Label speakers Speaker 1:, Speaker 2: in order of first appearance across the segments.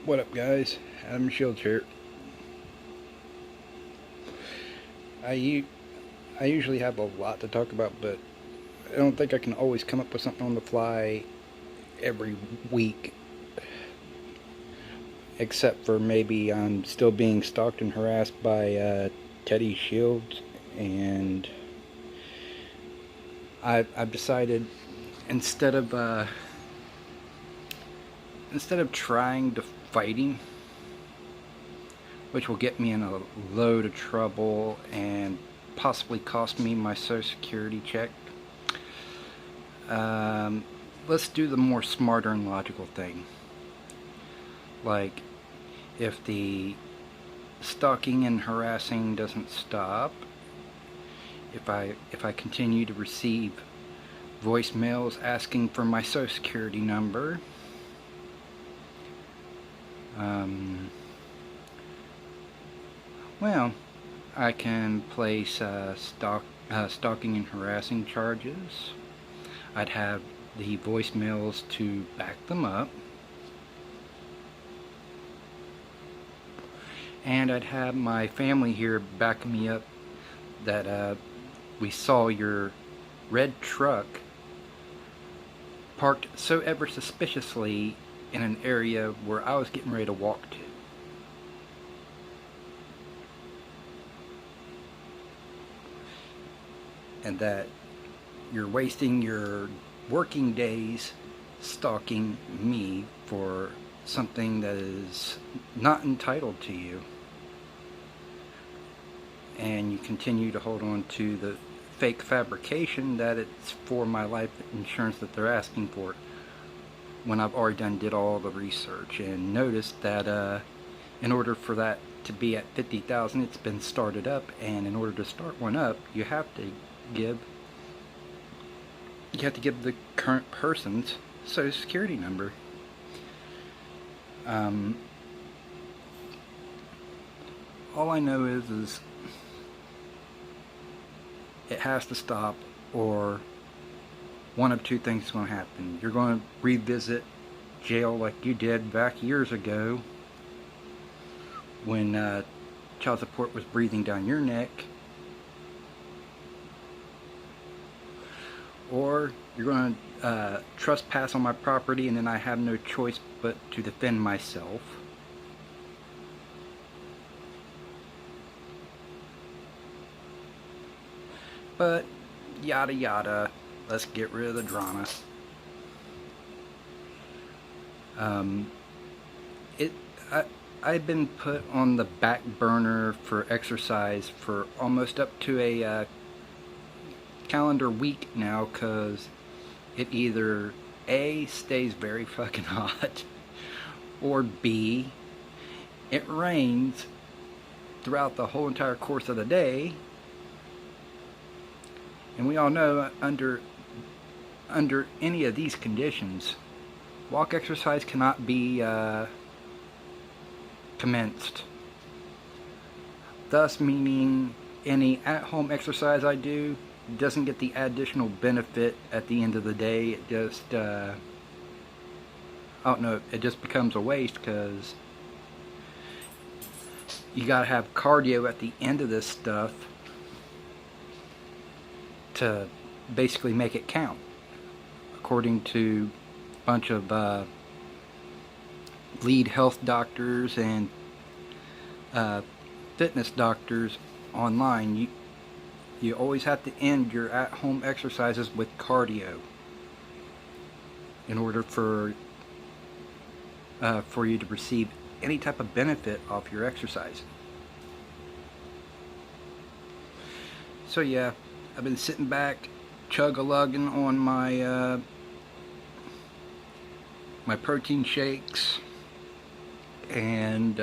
Speaker 1: What up, guys? Adam Shields here. I, I usually have a lot to talk about, but I don't think I can always come up with something on the fly every week, except for maybe I'm still being stalked and harassed by Teddy Shields, and I've decided instead of trying to fight him, which will get me in a load of trouble and possibly cost me my Social Security check. Let's do the more smarter and logical thing. Like, if the stalking and harassing doesn't stop, if I continue to receive voicemails asking for my Social Security number, well, I can place stalking and harassing charges. I'd have the voicemails to back them up. And I'd have my family here backing me up that we saw your red truck parked so ever suspiciously in an area where I was getting ready to walk to. And that you're wasting your working days stalking me for something that is not entitled to you. And you continue to hold on to the fake fabrication that it's for my life insurance that they're asking for, when I've already did all the research and noticed that in order for that to be at 50,000, it's been started up, and in order to start one up, you have to give the current person's Social Security number. All I know is it has to stop, or one of two things is going to happen. You're going to revisit jail like you did back years ago when child support was breathing down your neck, or you're going to trespass on my property, and then I have no choice but to defend myself. But yada yada, let's get rid of the drama. I've been put on the back burner for exercise for almost up to a calendar week now, because it either A, stays very fucking hot, or B, it rains throughout the whole entire course of the day. And we all know under any of these conditions, walk exercise cannot be commenced. Thus meaning any at-home exercise I do doesn't get the additional benefit at the end of the day. It just, I don't know, it just becomes a waste, because you gotta have cardio at the end of this stuff to basically make it count, according to a bunch of lead health doctors and fitness doctors online. You always have to end your at-home exercises with cardio in order for you to receive any type of benefit off your exercise. So yeah, I've been sitting back, chug-a-lugging on my my protein shakes, and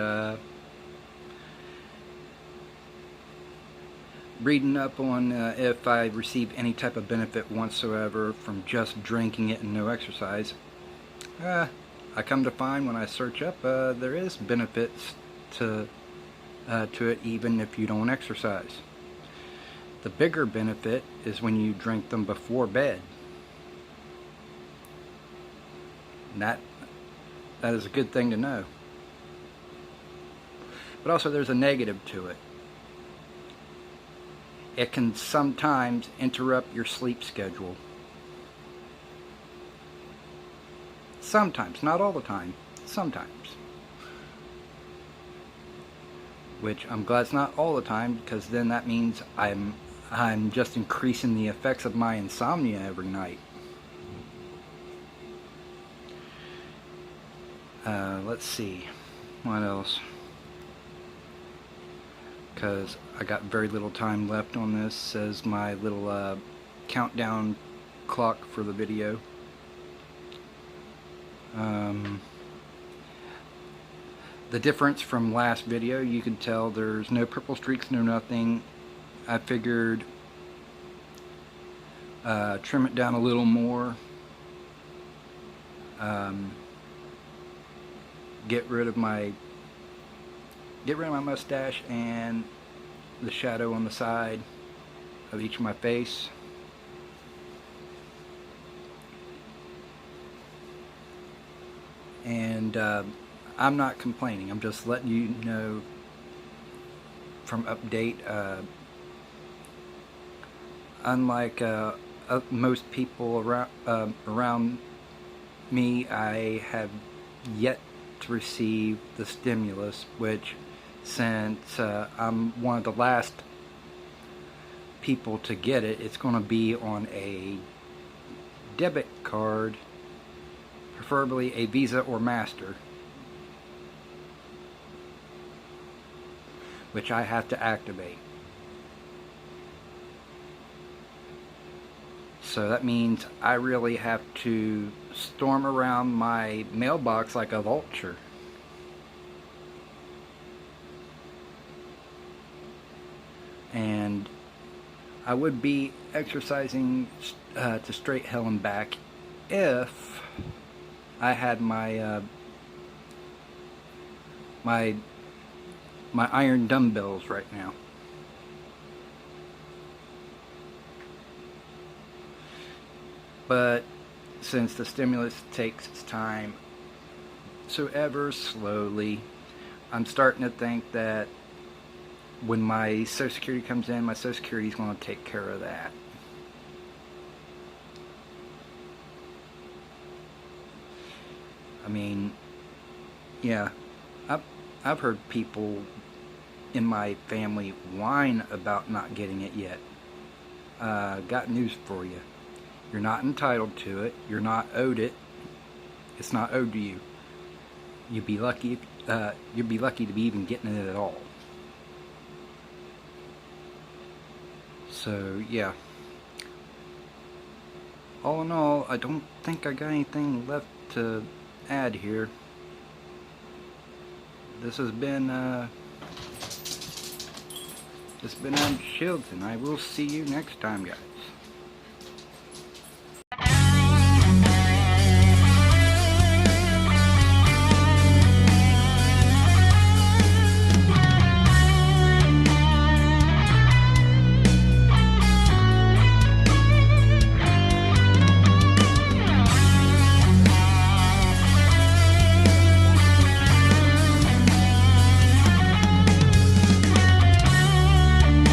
Speaker 1: reading up on if I receive any type of benefit whatsoever from just drinking it and no exercise. I come to find, when I search up, there is benefits to it even if you don't exercise. The bigger benefit is when you drink them before bed. And that is a good thing to know. but also there's a negative to it. It can sometimes interrupt your sleep schedule. Sometimes, not all the time, sometimes. Which I'm glad it's not all the time, because then that means I'm just increasing the effects of my insomnia every night. Let's see, what else? Because I got very little time left on this, says my little countdown clock for the video. The difference from last video, you can tell there's no purple streaks, no nothing. I figured trim it down a little more, get rid of my mustache and the shadow on the side of each of my face. And I'm not complaining, I'm just letting you know from update. Unlike most people around me, I have yet to receive the stimulus, which, since I'm one of the last people to get it, it's going to be on a debit card, preferably a Visa or Master, which I have to activate. So that means I really have to storm around my mailbox like a vulture. And I would be exercising to straight hell and back if I had my my iron dumbbells right now. But since the stimulus takes its time so ever slowly, I'm starting to think that when my Social Security comes in, my Social Security is going to take care of that. I mean, yeah, I've heard people in my family whine about not getting it yet. Got news for you. You're not entitled to it. You're not owed it. It's not owed to you. You'd be lucky. You'd be lucky to be even getting it at all. So yeah. All in all, I don't think I got anything left to add here. This has been Adam Shields, and I will see you next time, guys.